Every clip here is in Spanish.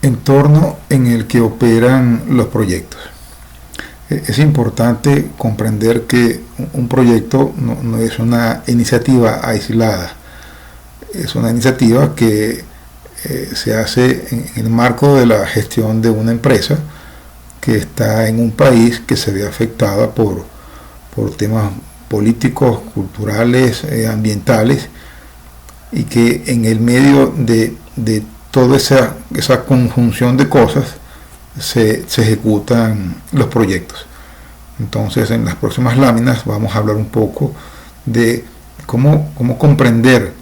entorno en el que operan los proyectos. Es importante comprender que un proyecto no es una iniciativa aislada, es una iniciativa que se hace en el marco de la gestión de una empresa que está en un país que se ve afectada por temas políticos, culturales, ambientales, y que en el medio de toda esa conjunción de cosas se ejecutan los proyectos. Entonces, en las próximas láminas vamos a hablar un poco de cómo comprender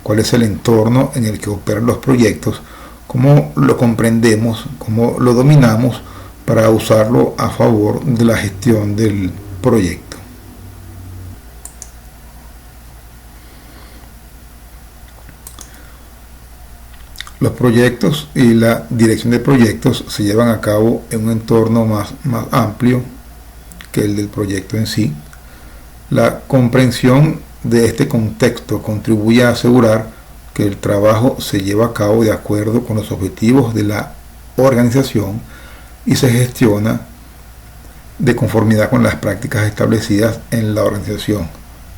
cuál es el entorno en el que operan los proyectos, cómo lo comprendemos, cómo lo dominamos para usarlo a favor de la gestión del proyecto. Los proyectos y la dirección de proyectos se llevan a cabo en un entorno más amplio que el del proyecto en sí. La comprensión de este contexto contribuye a asegurar que el trabajo se lleva a cabo de acuerdo con los objetivos de la organización y se gestiona de conformidad con las prácticas establecidas en la organización.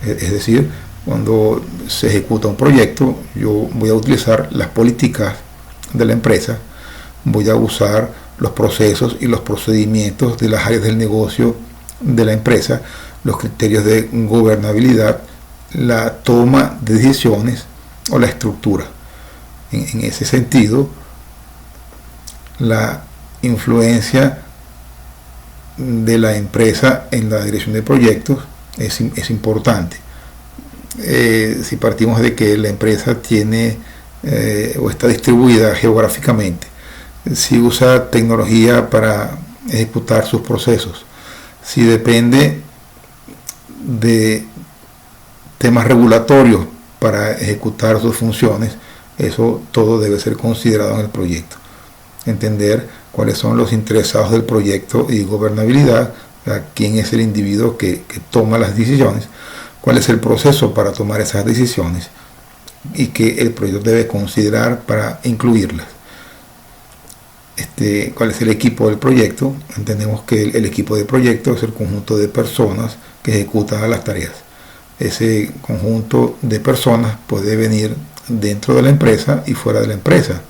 Es decir, cuando se ejecuta un proyecto, yo voy a utilizar las políticas de la empresa, voy a usar los procesos y los procedimientos de las áreas del negocio de la empresa, los criterios de gobernabilidad, la toma de decisiones o la estructura. En ese sentido, la influencia de la empresa en la dirección de proyectos es importante. Si partimos de que la empresa tiene o está distribuida geográficamente, si usa tecnología para ejecutar sus procesos, si depende de temas regulatorios para ejecutar sus funciones, eso todo debe ser considerado en el proyecto. Entender cuáles son los interesados del proyecto y gobernabilidad, quién es el individuo que toma las decisiones, cuál es el proceso para tomar esas decisiones y que el proyecto debe considerar para incluirlas. ¿Cuál es el equipo del proyecto? Entendemos que el equipo de proyecto es el conjunto de personas que ejecutan las tareas. Ese conjunto de personas puede venir dentro de la empresa y fuera de la empresa.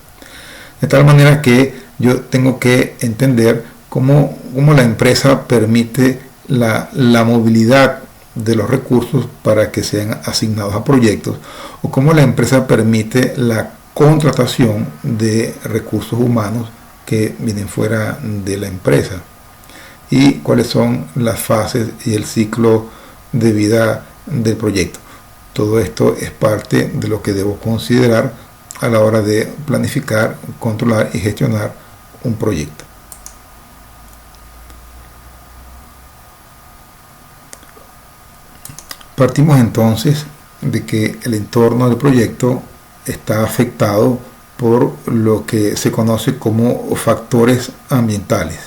De tal manera que yo tengo que entender cómo la empresa permite la movilidad de los recursos para que sean asignados a proyectos, o cómo la empresa permite la contratación de recursos humanos que vienen fuera de la empresa, y cuáles son las fases y el ciclo de vida del proyecto. Todo esto es parte de lo que debo considerar a la hora de planificar, controlar y gestionar un proyecto. Partimos entonces de que el entorno del proyecto está afectado por lo que se conoce como factores ambientales.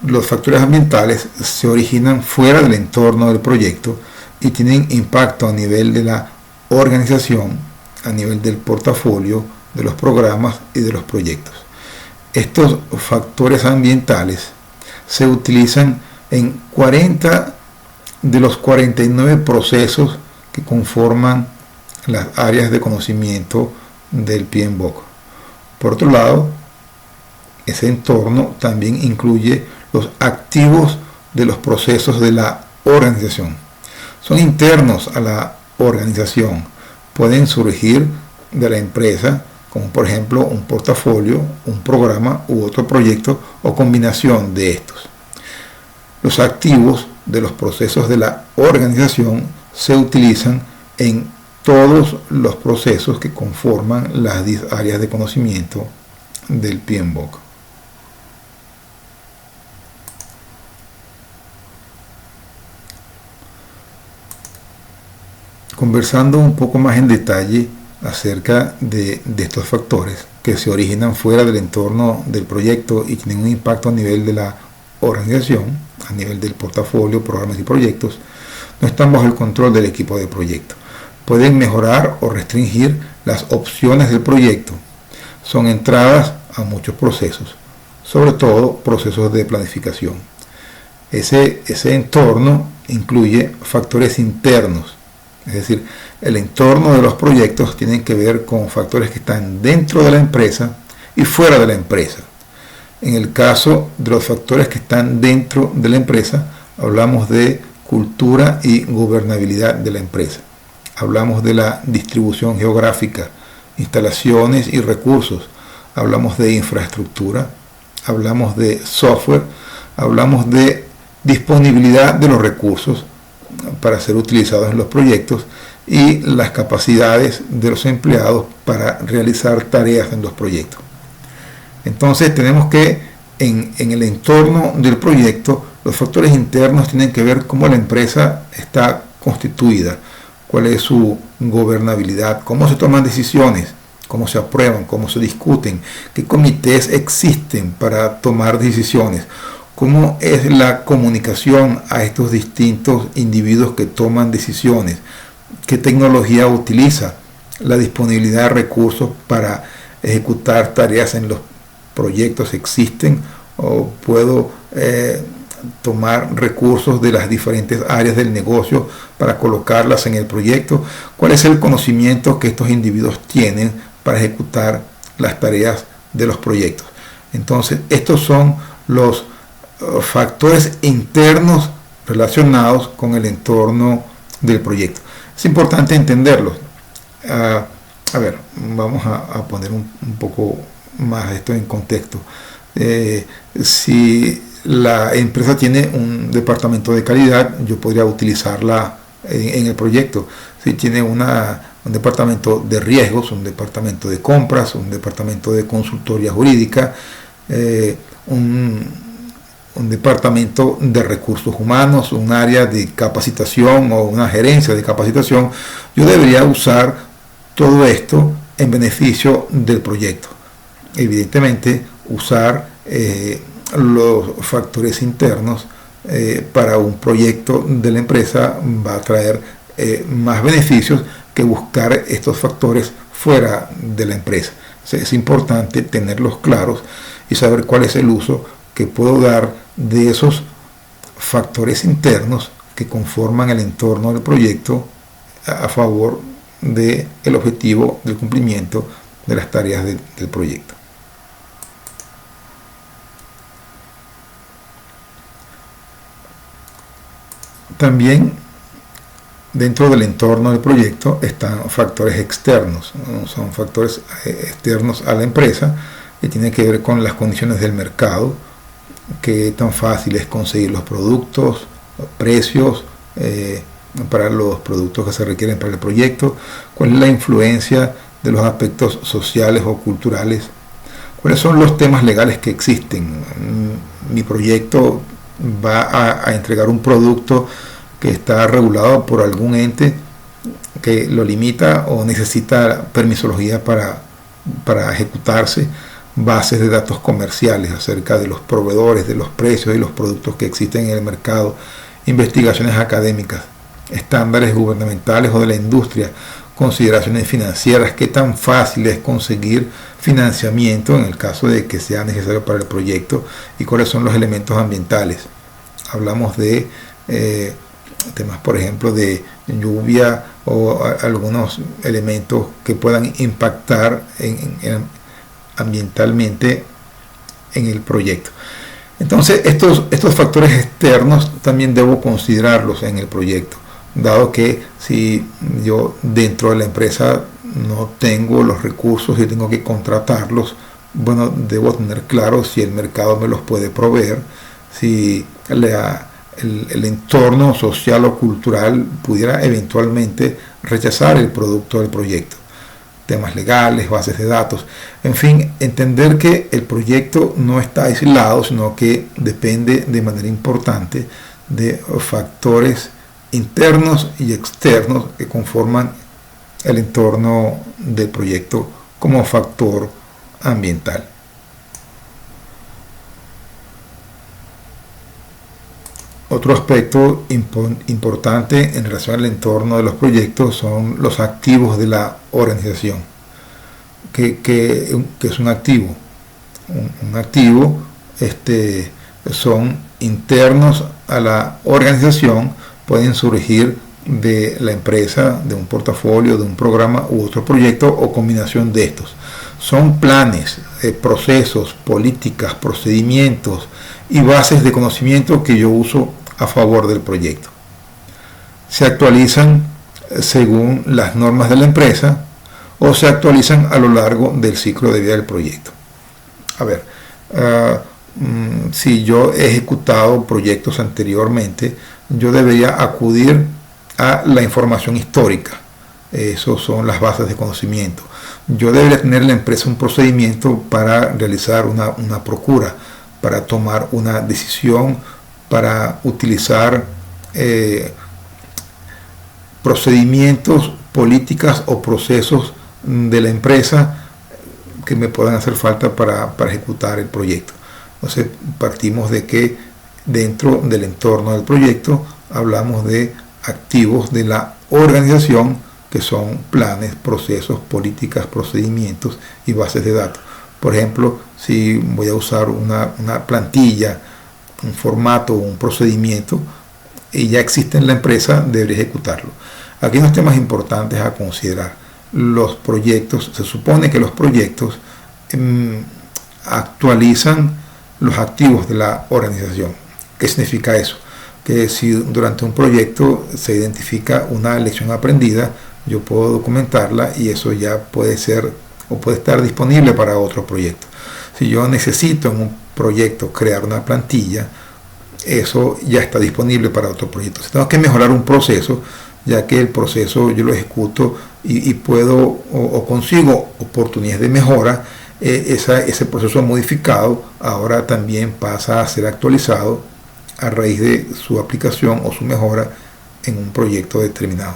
Los factores ambientales se originan fuera del entorno del proyecto y tienen impacto a nivel de la organización, a nivel del portafolio, de los programas y de los proyectos. Estos factores ambientales se utilizan en 40 de los 49 procesos que conforman las áreas de conocimiento del PMBOK. Por otro lado, ese entorno también incluye los activos de los procesos de la organización. Son internos a la organización, pueden surgir de la empresa, como por ejemplo un portafolio, un programa u otro proyecto o combinación de estos. Los activos de los procesos de la organización se utilizan en todos los procesos que conforman las 10 áreas de conocimiento del PMBOK. Conversando un poco más en detalle acerca de estos factores que se originan fuera del entorno del proyecto y tienen un impacto a nivel de la organización, a nivel del portafolio, programas y proyectos, no están bajo el control del equipo de proyecto. Pueden mejorar o restringir las opciones del proyecto. son entradas a muchos procesos, sobre todo procesos de planificación. Ese entorno incluye factores internos, es decir, el entorno de los proyectos tiene que ver con factores que están dentro de la empresa y fuera de la empresa. En el caso de los factores que están dentro de la empresa, hablamos de cultura y gobernabilidad de la empresa. Hablamos de la distribución geográfica, instalaciones y recursos. Hablamos de infraestructura, hablamos de software, hablamos de disponibilidad de los recursos para ser utilizados en los proyectos y las capacidades de los empleados para realizar tareas en los proyectos. Entonces tenemos que en el entorno del proyecto los factores internos tienen que ver cómo la empresa está constituida, cuál es su gobernabilidad, cómo se toman decisiones, cómo se aprueban, cómo se discuten, qué comités existen para tomar decisiones, cómo es la comunicación a estos distintos individuos que toman decisiones, qué tecnología utiliza, la disponibilidad de recursos para ejecutar tareas en los proyectos existen o puedo tomar recursos de las diferentes áreas del negocio para colocarlas en el proyecto, cuál es el conocimiento que estos individuos tienen para ejecutar las tareas de los proyectos. Entonces, estos son los factores internos relacionados con el entorno del proyecto. Es importante entenderlos. A ver, vamos a poner un poco más esto en contexto. Si la empresa tiene un departamento de calidad, yo podría utilizarla en el proyecto. Si tiene un departamento de riesgos, un departamento de compras, un departamento de consultoría jurídica, un departamento de recursos humanos, un área de capacitación o una gerencia de capacitación, yo debería usar todo esto en beneficio del proyecto. Evidentemente, usar los factores internos para un proyecto de la empresa va a traer más beneficios que buscar estos factores fuera de la empresa. O sea, es importante tenerlos claros y saber cuál es el uso que puedo dar de esos factores internos que conforman el entorno del proyecto a favor del objetivo del cumplimiento de las tareas del proyecto. También dentro del entorno del proyecto están factores externos, son factores externos a la empresa que tienen que ver con las condiciones del mercado, qué tan fácil es conseguir los productos, los precios para los productos que se requieren para el proyecto, cuál es la influencia de los aspectos sociales o culturales, cuáles son los temas legales que existen. Mi proyecto va a entregar un producto que está regulado por algún ente que lo limita o necesita permisología para ejecutarse, bases de datos comerciales acerca de los proveedores, de los precios y los productos que existen en el mercado, investigaciones académicas, estándares gubernamentales o de la industria, consideraciones financieras, qué tan fácil es conseguir financiamiento en el caso de que sea necesario para el proyecto y cuáles son los elementos ambientales. Hablamos de temas, por ejemplo, de lluvia o algunos elementos que puedan impactar ambientalmente en el proyecto. Entonces, estos factores externos también debo considerarlos en el proyecto, dado que si yo dentro de la empresa no tengo los recursos y tengo que contratarlos, bueno, debo tener claro si el mercado me los puede proveer, si el entorno social o cultural pudiera eventualmente rechazar el producto del proyecto. Temas legales, bases de datos, en fin, entender que el proyecto no está aislado, sino que depende de manera importante de factores internos y externos que conforman el entorno del proyecto como factor ambiental. Otro aspecto importante en relación al entorno de los proyectos son los activos de la organización. que es un activo. Un activo son internos a la organización, pueden surgir de la empresa, de un portafolio, de un programa u otro proyecto o combinación de estos. Son planes, procesos, políticas, procedimientos y bases de conocimiento que yo uso a favor del proyecto. Se actualizan según las normas de la empresa o se actualizan a lo largo del ciclo de vida del proyecto. A ver, si yo he ejecutado proyectos anteriormente, yo debería acudir a la información histórica. Esos son las bases de conocimiento. Yo debería tener en la empresa un procedimiento para realizar una procura, para tomar una decisión, para utilizar procedimientos, políticas o procesos de la empresa que me puedan hacer falta para ejecutar el proyecto. Entonces partimos de que dentro del entorno del proyecto hablamos de activos de la organización, que son planes, procesos, políticas, procedimientos y bases de datos. Por ejemplo, si voy a usar una plantilla, un formato o un procedimiento y ya existe en la empresa, debería ejecutarlo. Aquí hay unos temas importantes a considerar. Los proyectos, se supone que los proyectos actualizan los activos de la organización. ¿Qué significa eso? Que si durante un proyecto se identifica una lección aprendida, yo puedo documentarla y eso ya puede ser o puede estar disponible para otro proyecto. Si yo necesito en un proyecto crear una plantilla, eso ya está disponible para otro proyecto. Si tengo que mejorar un proceso, ya que el proceso yo lo ejecuto y puedo o consigo oportunidades de mejora, ese proceso modificado ahora también pasa a ser actualizado a raíz de su aplicación o su mejora en un proyecto determinado.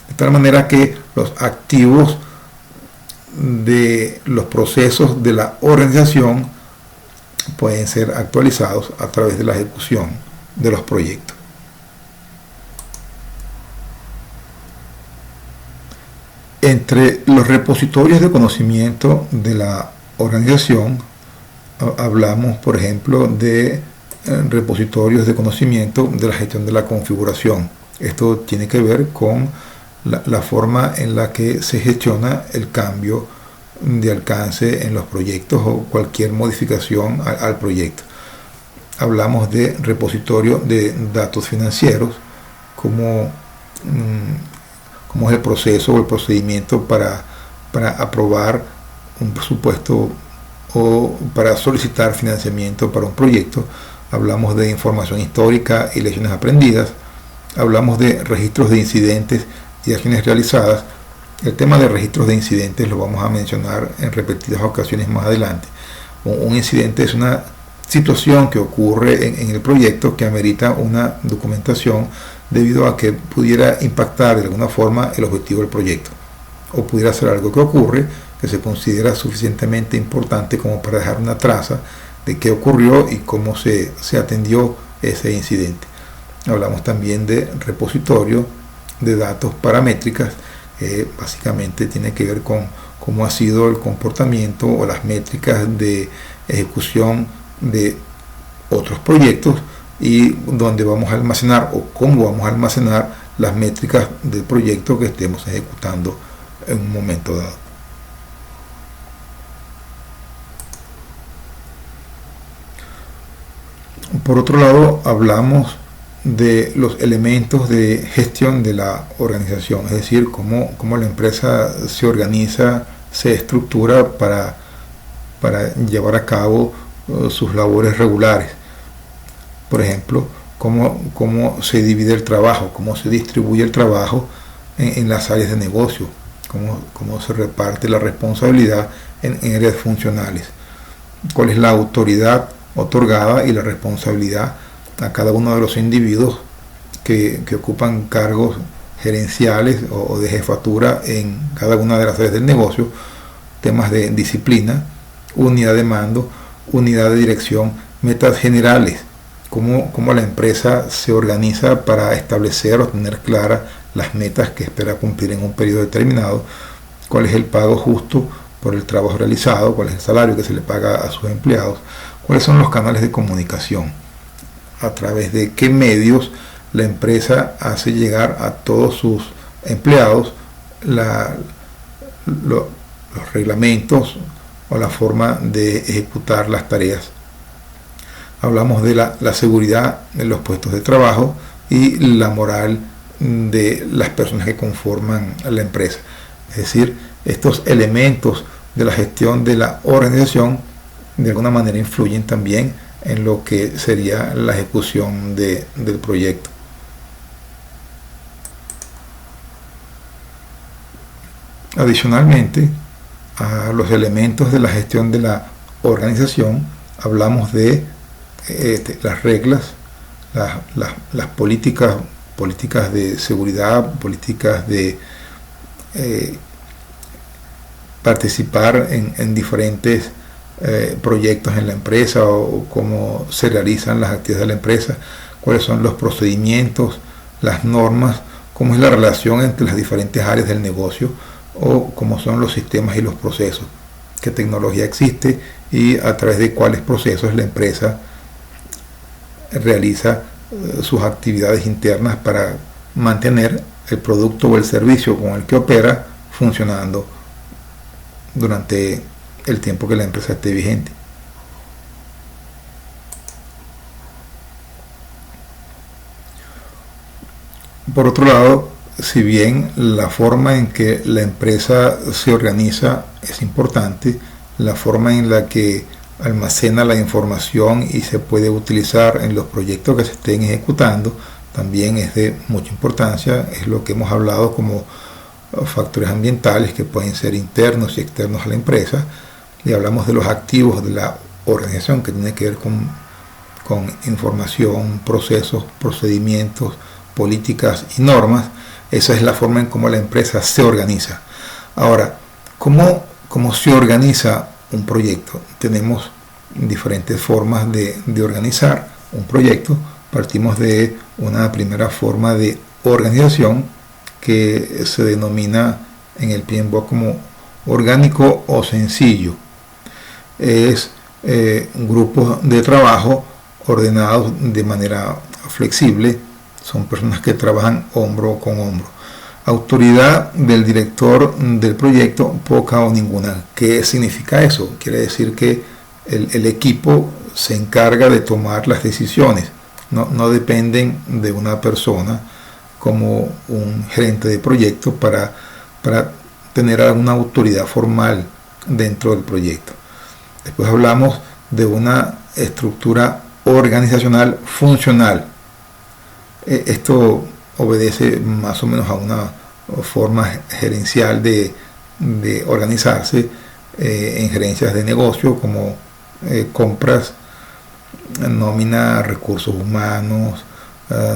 De tal manera que los activos de los procesos de la organización pueden ser actualizados a través de la ejecución de los proyectos. Entre los repositorios de conocimiento de la organización hablamos, por ejemplo, de repositorios de conocimiento de la gestión de la configuración. Esto tiene que ver con la forma en la que se gestiona el cambio de alcance en los proyectos o cualquier modificación al proyecto. Hablamos de repositorio de datos financieros, como es el proceso o el procedimiento para aprobar un presupuesto o para solicitar financiamiento para un proyecto. Hablamos de información histórica y lecciones aprendidas. Hablamos de registros de incidentes y acciones realizadas. El tema de registros de incidentes lo vamos a mencionar en repetidas ocasiones más adelante. Un incidente es una situación que ocurre en el proyecto que amerita una documentación debido a que pudiera impactar de alguna forma el objetivo del proyecto, o pudiera ser algo que ocurre que se considera suficientemente importante como para dejar una traza de qué ocurrió y cómo se atendió ese incidente. Hablamos también de repositorio de datos paramétricas, que básicamente tiene que ver con cómo ha sido el comportamiento o las métricas de ejecución de otros proyectos y donde vamos a almacenar o cómo vamos a almacenar las métricas del proyecto que estemos ejecutando en un momento dado. Por otro lado, hablamos de los elementos de gestión de la organización, es decir, cómo la empresa se organiza, se estructura para llevar a cabo sus labores regulares. Por ejemplo, cómo se divide el trabajo, cómo se distribuye el trabajo en las áreas de negocio, cómo se reparte la responsabilidad en áreas funcionales, cuál es la autoridad otorgada y la responsabilidad a cada uno de los individuos que ocupan cargos gerenciales o de jefatura en cada una de las áreas del negocio, temas de disciplina, unidad de mando, unidad de dirección, metas generales, cómo la empresa se organiza para establecer o tener claras las metas que espera cumplir en un periodo determinado, cuál es el pago justo, por el trabajo realizado, cuál es el salario que se le paga a sus empleados, cuáles son los canales de comunicación, a través de qué medios la empresa hace llegar a todos sus empleados los reglamentos o la forma de ejecutar las tareas. Hablamos de la seguridad en los puestos de trabajo y la moral de las personas que conforman a la empresa. Es decir, estos elementos de la gestión de la organización de alguna manera influyen también en lo que sería la ejecución del proyecto. Adicionalmente, a los elementos de la gestión de la organización, hablamos de las reglas, las políticas de seguridad, políticas de participar en diferentes proyectos en la empresa o cómo se realizan las actividades de la empresa, cuáles son los procedimientos, las normas, cómo es la relación entre las diferentes áreas del negocio o cómo son los sistemas y los procesos, qué tecnología existe y a través de cuáles procesos la empresa realiza sus actividades internas para mantener el producto o el servicio con el que opera funcionando durante el tiempo que la empresa esté vigente. Por otro lado, si bien la forma en que la empresa se organiza es importante, la forma en la que almacena la información y se puede utilizar en los proyectos que se estén ejecutando también es de mucha importancia. Es lo que hemos hablado como factores ambientales que pueden ser internos y externos a la empresa, y hablamos de los activos de la organización que tiene que ver con información, procesos, procedimientos, políticas y normas. Esa es la forma en cómo la empresa se organiza. Ahora, ¿cómo se organiza un proyecto? Tenemos diferentes formas de organizar un proyecto. Partimos de una primera forma de organización que se denomina en el PMBOK como orgánico o sencillo. Es grupos de trabajo ordenados de manera flexible. Son personas que trabajan hombro con hombro. Autoridad del director del proyecto, poca o ninguna. ¿Qué significa eso? Quiere decir que el equipo se encarga de tomar las decisiones. No dependen de una persona como un gerente de proyecto para tener alguna autoridad formal dentro del proyecto. Después hablamos de una estructura organizacional funcional. Esto obedece más o menos a una forma gerencial de organizarse en gerencias de negocio como compras, nómina, recursos humanos,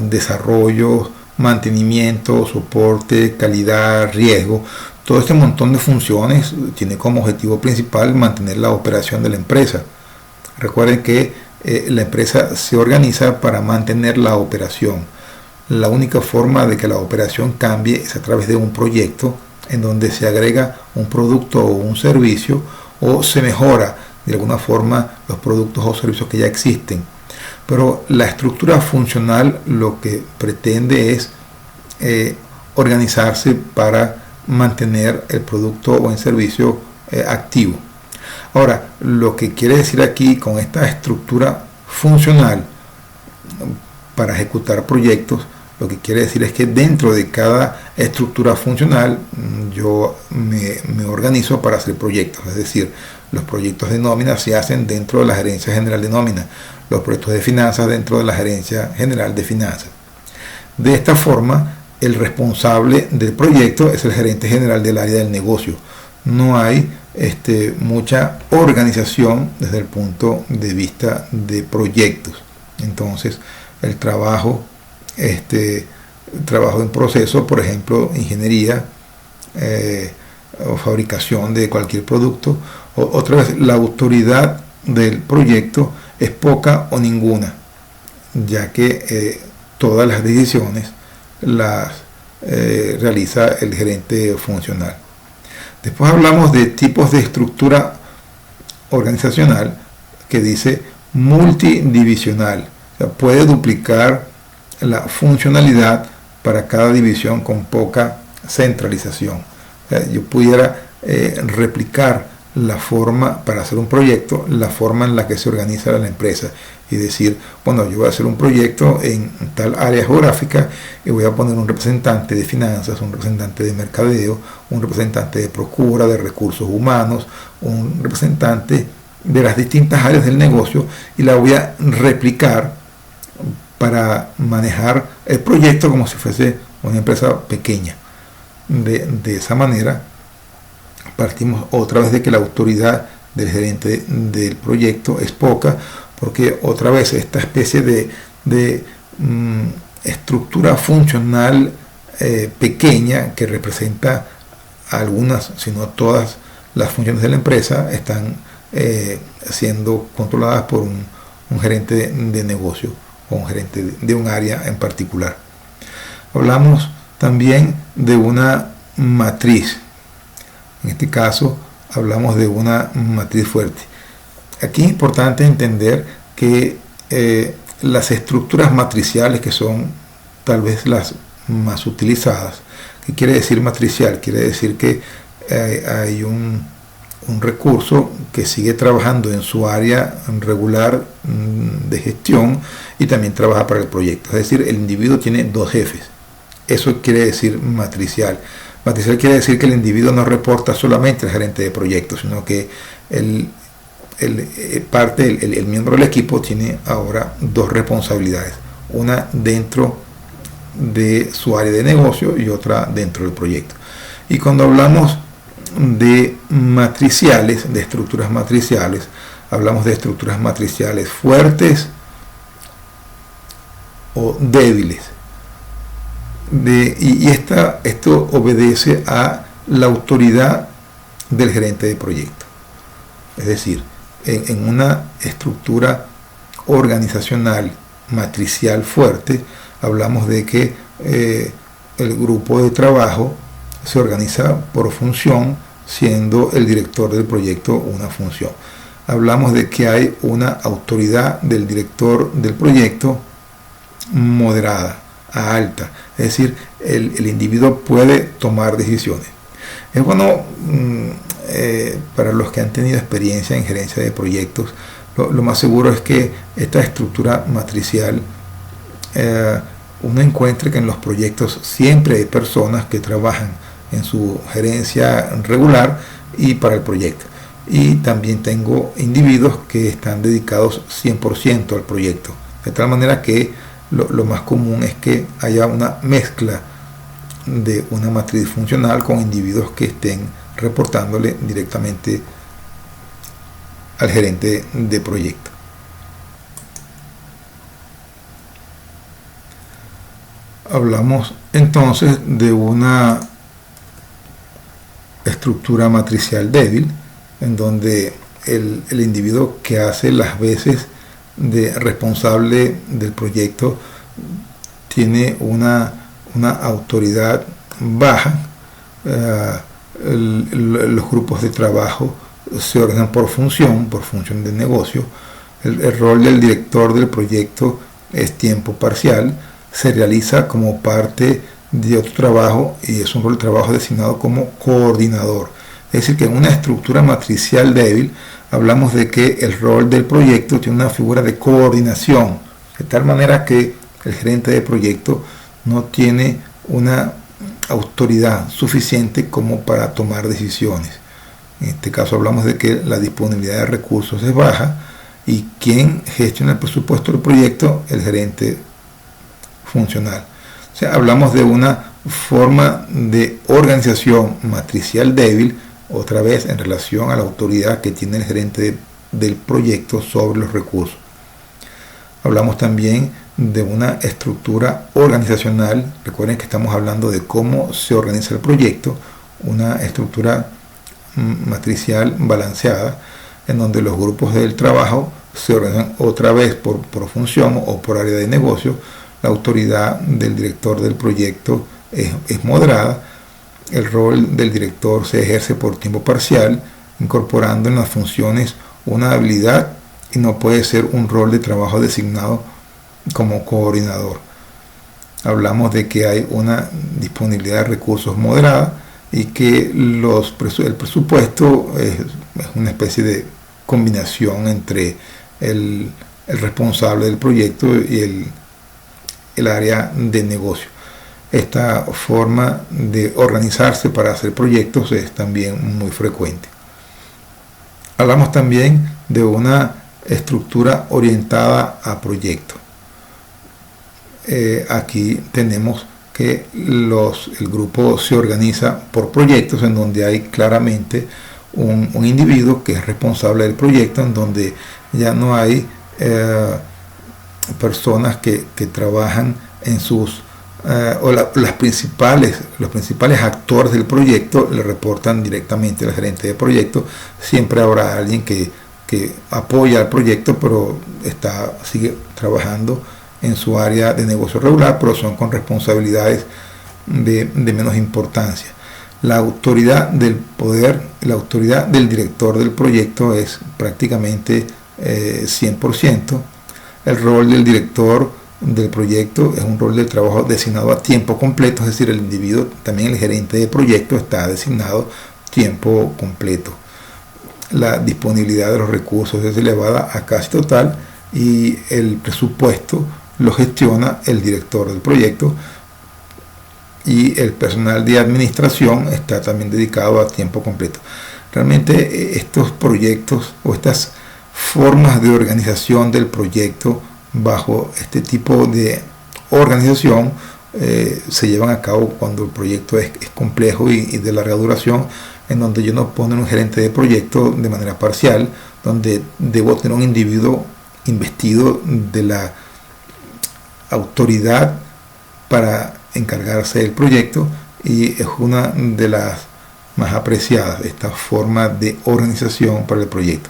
desarrollo, mantenimiento, soporte, calidad, riesgo. Todo este montón de funciones tiene como objetivo principal mantener la operación de la empresa. Recuerden que la empresa se organiza para mantener la operación. La única forma de que la operación cambie es a través de un proyecto en donde se agrega un producto o un servicio o se mejora de alguna forma los productos o servicios que ya existen. Pero la estructura funcional lo que pretende es organizarse para mantener el producto o el servicio activo. Ahora, lo que quiere decir aquí con esta estructura funcional para ejecutar proyectos, lo que quiere decir es que dentro de cada estructura funcional yo me organizo para hacer proyectos. Es decir, los proyectos de nómina se hacen dentro de la gerencia general de nómina, los proyectos de finanzas dentro de la gerencia general de finanzas. De esta forma, el responsable del proyecto es el gerente general del área del negocio. No hay mucha organización desde el punto de vista de proyectos. Entonces, el trabajo en proceso, por ejemplo, ingeniería o fabricación de cualquier producto, otra vez la autoridad del proyecto es poca o ninguna, ya que todas las decisiones las realiza el gerente funcional. Después hablamos de tipos de estructura organizacional que dice multidivisional. O sea, puede duplicar la funcionalidad para cada división con poca centralización. O sea, yo pudiera replicar la forma para hacer un proyecto, la forma en la que se organiza la empresa y decir, bueno, yo voy a hacer un proyecto en tal área geográfica y voy a poner un representante de finanzas, un representante de mercadeo, un representante de procura, de recursos humanos, un representante de las distintas áreas del negocio y la voy a replicar para manejar el proyecto como si fuese una empresa pequeña. De esa manera partimos otra vez de que la autoridad del gerente del proyecto es poca, porque otra vez esta especie de estructura funcional pequeña que representa algunas, si no todas las funciones de la empresa, están siendo controladas por un gerente de negocio o un gerente de un área en particular. Hablamos también de una matriz. En este caso hablamos de una matriz fuerte. Aquí es importante entender que las estructuras matriciales, que son tal vez las más utilizadas, ¿qué quiere decir matricial? Quiere decir que hay un recurso que sigue trabajando en su área regular de gestión y también trabaja para el proyecto. Es decir, el individuo tiene dos jefes. Eso quiere decir matricial. Matricial quiere decir que el individuo no reporta solamente al gerente de proyectos, sino que el miembro del equipo tiene ahora dos responsabilidades. Una dentro de su área de negocio y otra dentro del proyecto. Y cuando hablamos de matriciales, de estructuras matriciales, hablamos de estructuras matriciales fuertes o débiles. Esto obedece a la autoridad del gerente de proyecto. Es decir, en una estructura organizacional matricial fuerte, hablamos de que el grupo de trabajo se organiza por función, siendo el director del proyecto una función. Hablamos de que hay una autoridad del director del proyecto moderada a alta, es decir, el individuo puede tomar decisiones. Es bueno, para los que han tenido experiencia en gerencia de proyectos, lo más seguro es que esta estructura matricial uno encuentre que en los proyectos siempre hay personas que trabajan en su gerencia regular y para el proyecto. Y también tengo individuos que están dedicados 100% al proyecto, de tal manera que lo más común es que haya una mezcla de una matriz funcional con individuos que estén reportándole directamente al gerente de proyecto. Hablamos entonces de una estructura matricial débil, en donde el individuo que hace las veces de responsable del proyecto tiene una autoridad baja. Los grupos de trabajo se ordenan por función de negocio. El rol del director del proyecto es tiempo parcial, se realiza como parte de otro trabajo y es un rol de trabajo designado como coordinador. Es decir, que en una estructura matricial débil hablamos de que el rol del proyecto tiene una figura de coordinación, de tal manera que el gerente de proyecto no tiene una autoridad suficiente como para tomar decisiones. En este caso hablamos de que la disponibilidad de recursos es baja y quien gestiona el presupuesto del proyecto, el gerente funcional. O sea, hablamos de una forma de organización matricial débil, otra vez en relación a la autoridad que tiene el gerente del proyecto sobre los recursos. Hablamos también de una estructura organizacional. Recuerden que estamos hablando de cómo se organiza el proyecto, una estructura matricial balanceada, en donde los grupos del trabajo se organizan otra vez por función o por área de negocio. La autoridad del director del proyecto es moderada el rol del director se ejerce por tiempo parcial, incorporando en las funciones una habilidad y no puede ser un rol de trabajo designado como coordinador. Hablamos de que hay una disponibilidad de recursos moderada y que el presupuesto es una especie de combinación entre el responsable del proyecto y el área de negocio. Esta forma de organizarse para hacer proyectos es también muy frecuente. Hablamos también de una estructura orientada a proyectos. Aquí tenemos que el grupo se organiza por proyectos en donde hay claramente un individuo que es responsable del proyecto, en donde ya no hay personas que trabajan en sus los principales actores del proyecto le reportan directamente al gerente de proyecto. Siempre habrá alguien que apoya al proyecto, pero sigue trabajando en su área de negocio regular, pero son con responsabilidades de menos importancia. La autoridad del poder, la autoridad del director del proyecto es prácticamente 100%. El rol del director del proyecto es un rol de trabajo designado a tiempo completo, es decir, el individuo, también el gerente de proyecto, está designado tiempo completo. La disponibilidad de los recursos es elevada a casi total y el presupuesto lo gestiona el director del proyecto, y el personal de administración está también dedicado a tiempo completo. Realmente estos proyectos o estas formas de organización del proyecto bajo este tipo de organización se llevan a cabo cuando el proyecto es complejo y de larga duración, en donde yo no pongo un gerente de proyecto de manera parcial, donde debo tener un individuo investido de la autoridad para encargarse del proyecto, y es una de las más apreciadas, esta forma de organización para el proyecto.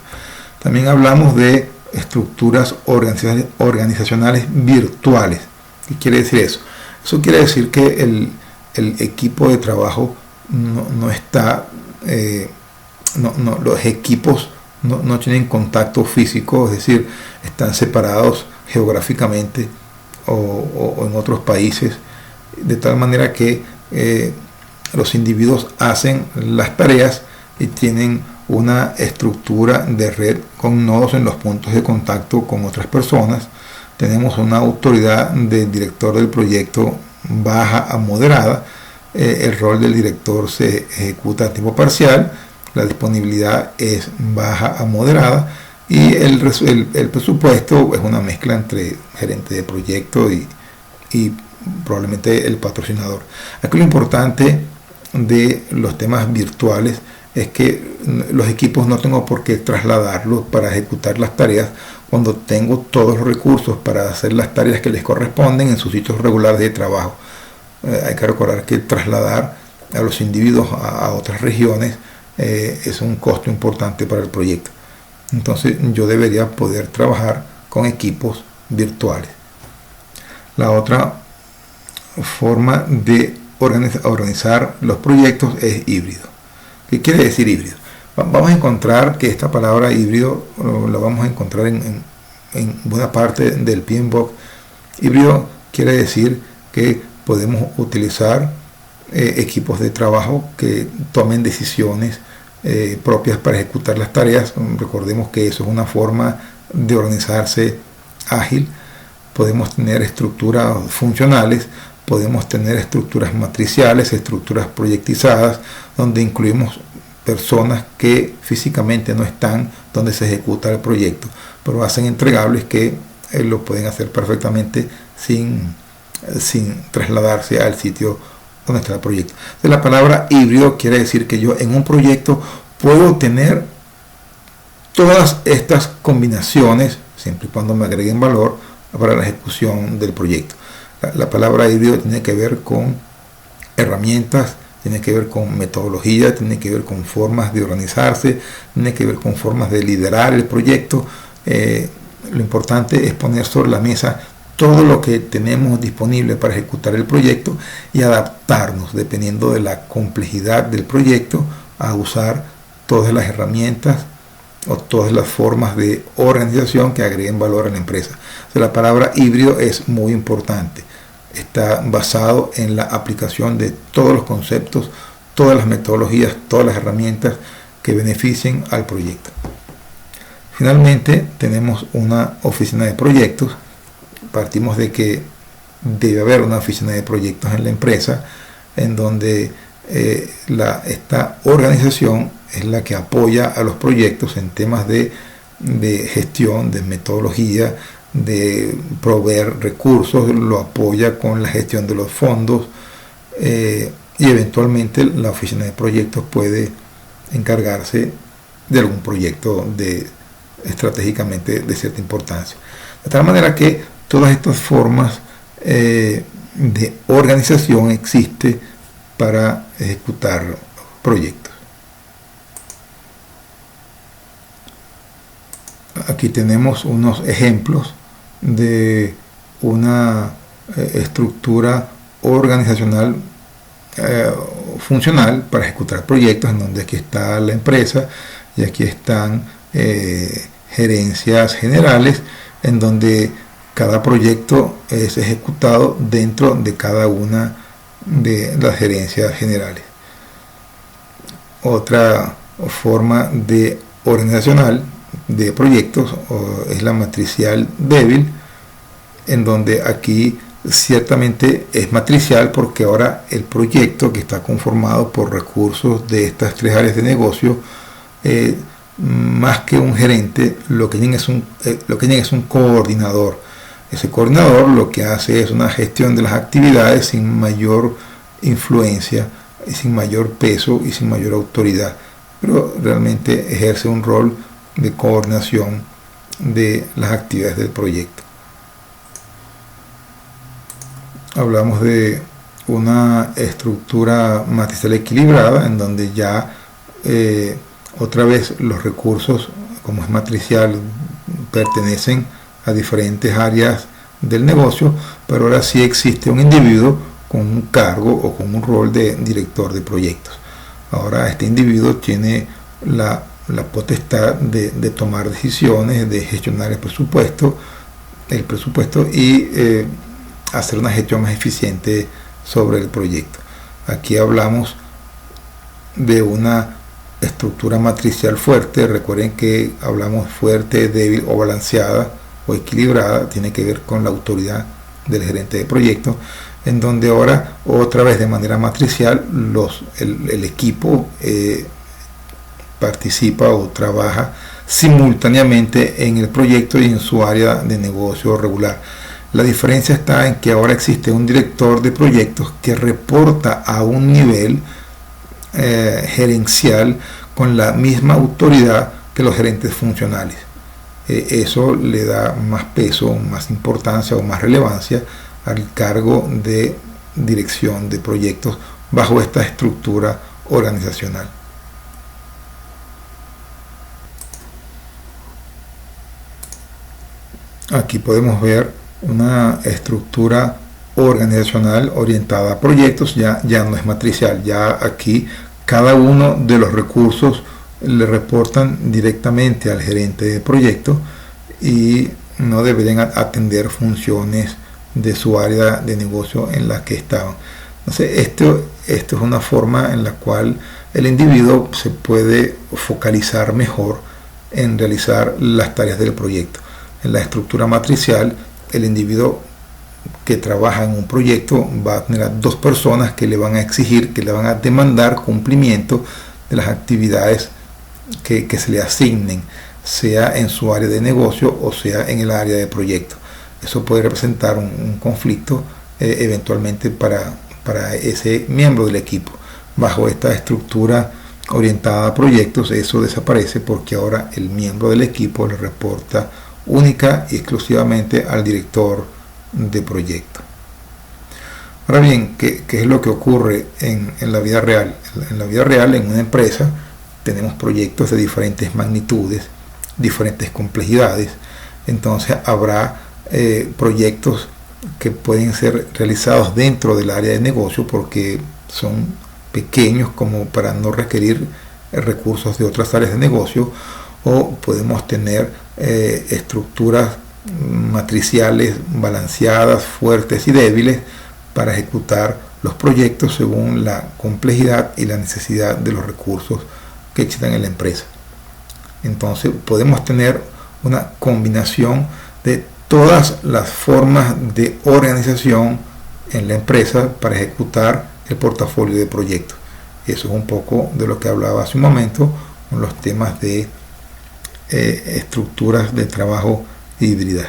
También hablamos de estructuras organizacionales virtuales. ¿Qué quiere decir eso? Eso quiere decir que el equipo de trabajo no está, los equipos no tienen contacto físico, es decir, están separados geográficamente o en otros países, de tal manera que los individuos hacen las tareas y tienen una estructura de red con nodos en los puntos de contacto con otras personas. Tenemos una autoridad del director del proyecto baja a moderada. El rol del director se ejecuta a tiempo parcial, la disponibilidad es baja a moderada, y el presupuesto es una mezcla entre gerente de proyecto y probablemente el patrocinador. Aquí lo importante de los temas virtuales es que los equipos no tengo por qué trasladarlos para ejecutar las tareas cuando tengo todos los recursos para hacer las tareas que les corresponden en sus sitios regulares de trabajo. Hay que recordar que trasladar a los individuos a otras regiones es un costo importante para el proyecto. Entonces yo debería poder trabajar con equipos virtuales. La otra forma de organizar los proyectos es híbrido. ¿Qué quiere decir híbrido? Vamos a encontrar que esta palabra híbrido la vamos a encontrar en buena parte del PMBOK. Híbrido quiere decir que podemos utilizar equipos de trabajo que tomen decisiones propias para ejecutar las tareas. Recordemos que eso es una forma de organizarse ágil. Podemos tener estructuras funcionales, podemos tener estructuras matriciales, estructuras proyectizadas, donde incluimos personas que físicamente no están donde se ejecuta el proyecto, pero hacen entregables que lo pueden hacer perfectamente sin trasladarse al sitio donde está el proyecto. Entonces, la palabra híbrido quiere decir que yo en un proyecto puedo tener todas estas combinaciones, siempre y cuando me agreguen valor para la ejecución del proyecto. La palabra híbrido tiene que ver con herramientas, tiene que ver con metodología, tiene que ver con formas de organizarse, tiene que ver con formas de liderar el proyecto. Lo importante es poner sobre la mesa todo lo que tenemos disponible para ejecutar el proyecto y adaptarnos, dependiendo de la complejidad del proyecto, a usar todas las herramientas o todas las formas de organización que agreguen valor a la empresa. O sea, la palabra híbrido es muy importante. Está basado en la aplicación de todos los conceptos, todas las metodologías, todas las herramientas que beneficien al proyecto. Finalmente, tenemos una oficina de proyectos. Partimos de que debe haber una oficina de proyectos en la empresa, en donde esta organización es la que apoya a los proyectos en temas de gestión, de metodología, de proveer recursos, lo apoya con la gestión de los fondos, y eventualmente la oficina de proyectos puede encargarse de algún proyecto estratégicamente de cierta importancia. De tal manera que todas estas formas de organización existen para ejecutar proyectos. Aquí tenemos unos ejemplos de una estructura organizacional funcional para ejecutar proyectos, en donde aquí está la empresa y aquí están gerencias generales, en donde cada proyecto es ejecutado dentro de cada una de las gerencias generales. Otra forma de organizacional de proyectos es la matricial débil, en donde aquí ciertamente es matricial porque ahora el proyecto, que está conformado por recursos de estas tres áreas de negocio, más que un gerente, lo que tiene es un coordinador. Ese coordinador lo que hace es una gestión de las actividades sin mayor influencia, sin mayor peso y sin mayor autoridad, pero realmente ejerce un rol de coordinación de las actividades del proyecto. Hablamos de una estructura matricial equilibrada, en donde ya otra vez los recursos, como es matricial, pertenecen a diferentes áreas del negocio, pero ahora sí existe un individuo con un cargo o con un rol de director de proyectos. Ahora este individuo tiene la potestad de tomar decisiones, de gestionar el presupuesto y hacer una gestión más eficiente sobre el proyecto. Aquí hablamos de una estructura matricial fuerte. Recuerden que hablamos fuerte, débil o balanceada o equilibrada. Tiene que ver con la autoridad del gerente de proyecto, en donde ahora otra vez de manera matricial el equipo participa o trabaja simultáneamente en el proyecto y en su área de negocio regular. La diferencia está en que ahora existe un director de proyectos que reporta a un nivel gerencial con la misma autoridad que los gerentes funcionales. Eso le da más peso, más importancia o más relevancia al cargo de dirección de proyectos bajo esta estructura organizacional. Aquí podemos ver una estructura organizacional orientada a proyectos. Ya no es matricial, ya aquí cada uno de los recursos le reportan directamente al gerente de proyecto y no deberían atender funciones de su área de negocio en la que estaban. Entonces esto es una forma en la cual el individuo se puede focalizar mejor en realizar las tareas del proyecto. En la estructura matricial, el individuo que trabaja en un proyecto va a tener a dos personas que le van a exigir, que le van a demandar cumplimiento de las actividades que se le asignen, sea en su área de negocio o sea en el área de proyecto. Eso puede representar un conflicto eventualmente para ese miembro del equipo. Bajo esta estructura orientada a proyectos, eso desaparece porque ahora el miembro del equipo le reporta única y exclusivamente al director de proyecto. Ahora bien, ¿qué es lo que ocurre en la vida real? En la vida real, en una empresa, tenemos proyectos de diferentes magnitudes, diferentes complejidades. Entonces habrá proyectos que pueden ser realizados dentro del área de negocio porque son pequeños como para no requerir recursos de otras áreas de negocio, o podemos tener estructuras matriciales balanceadas, fuertes y débiles para ejecutar los proyectos según la complejidad y la necesidad de los recursos que existan en la empresa. Entonces podemos tener una combinación de todas las formas de organización en la empresa para ejecutar el portafolio de proyectos. Eso es un poco de lo que hablaba hace un momento con los temas de estructuras de trabajo híbridas.